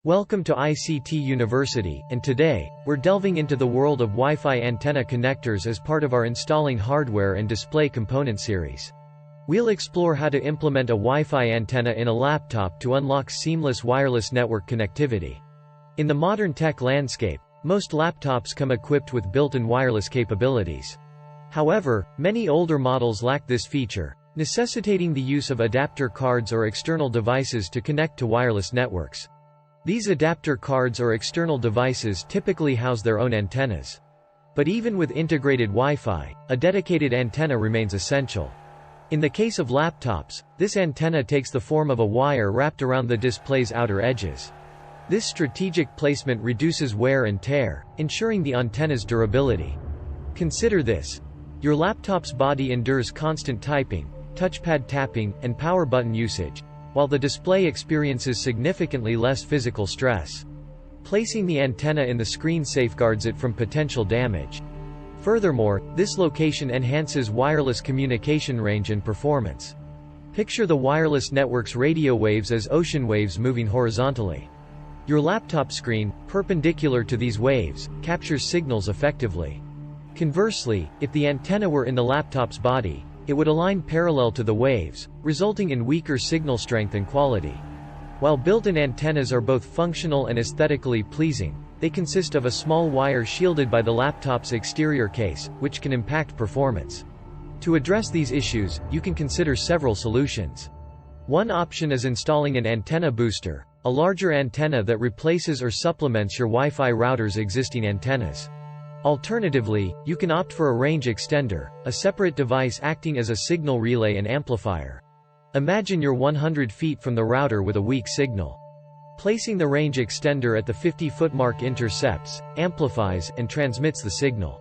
Welcome to ICT University, and today, we're delving into the world of Wi-Fi antenna connectors as part of our Installing Hardware and Display Component series. We'll explore how to implement a Wi-Fi antenna in a laptop to unlock seamless wireless network connectivity. In the modern tech landscape, most laptops come equipped with built-in wireless capabilities. However, many older models lack this feature, necessitating the use of adapter cards or external devices to connect to wireless networks. These adapter cards or external devices typically house their own antennas. But even with integrated Wi-Fi, a dedicated antenna remains essential. In the case of laptops, this antenna takes the form of a wire wrapped around the display's outer edges. This strategic placement reduces wear and tear, ensuring the antenna's durability. Consider this. Your laptop's body endures constant typing, touchpad tapping, and power button usage, while the display experiences significantly less physical stress. Placing the antenna in the screen safeguards it from potential damage. Furthermore, this location enhances wireless communication range and performance. Picture the wireless network's radio waves as ocean waves moving horizontally. Your laptop screen, perpendicular to these waves, captures signals effectively. Conversely, if the antenna were in the laptop's body, it would align parallel to the waves, resulting in weaker signal strength and quality. While built-in antennas are both functional and aesthetically pleasing, they consist of a small wire shielded by the laptop's exterior case, which can impact performance. To address these issues, you can consider several solutions. One option is installing an antenna booster, a larger antenna that replaces or supplements your Wi-Fi router's existing antennas. Alternatively, you can opt for a range extender, a separate device acting as a signal relay and amplifier. Imagine you're 100 feet from the router with a weak signal. Placing the range extender at the 50-foot mark intercepts, amplifies, and transmits the signal.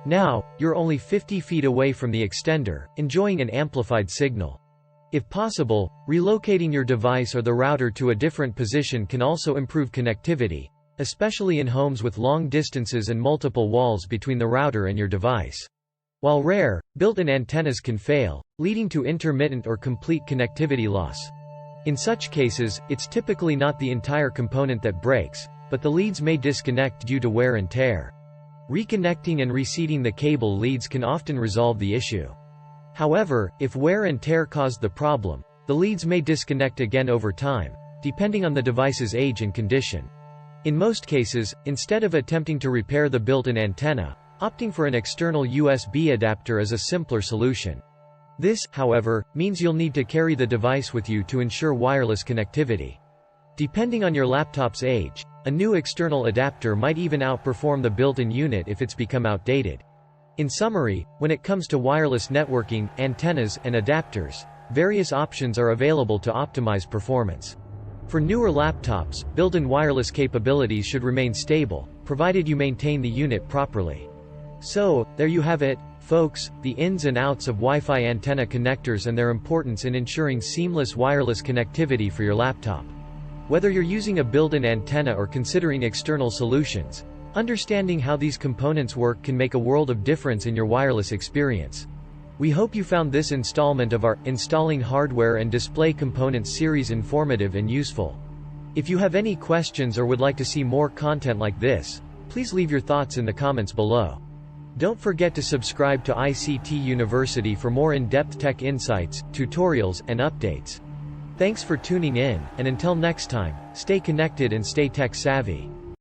Now, you're only 50 feet away from the extender, enjoying an amplified signal. If possible, relocating your device or the router to a different position can also improve connectivity, especially in homes with long distances and multiple walls between the router and your device. While rare, built-in antennas can fail, leading to intermittent or complete connectivity loss. In such cases, it's typically not the entire component that breaks, but the leads may disconnect due to wear and tear. Reconnecting and reseating the cable leads can often resolve the issue. However, if wear and tear caused the problem, the leads may disconnect again over time, depending on the device's age and condition. In most cases, instead of attempting to repair the built-in antenna, opting for an external USB adapter is a simpler solution. This, however, means you'll need to carry the device with you to ensure wireless connectivity. Depending on your laptop's age, a new external adapter might even outperform the built-in unit if it's become outdated. In summary, when it comes to wireless networking, antennas, and adapters, various options are available to optimize performance. For newer laptops, built-in wireless capabilities should remain stable, provided you maintain the unit properly. So, there you have it, folks, the ins and outs of Wi-Fi antenna connectors and their importance in ensuring seamless wireless connectivity for your laptop. Whether you're using a built-in antenna or considering external solutions, understanding how these components work can make a world of difference in your wireless experience. We hope you found this installment of our Installing Hardware and Display Components series informative and useful. If you have any questions or would like to see more content like this, please leave your thoughts in the comments below. Don't forget to subscribe to ICT University for more in-depth tech insights, tutorials, and updates. Thanks for tuning in, and until next time, stay connected and stay tech savvy.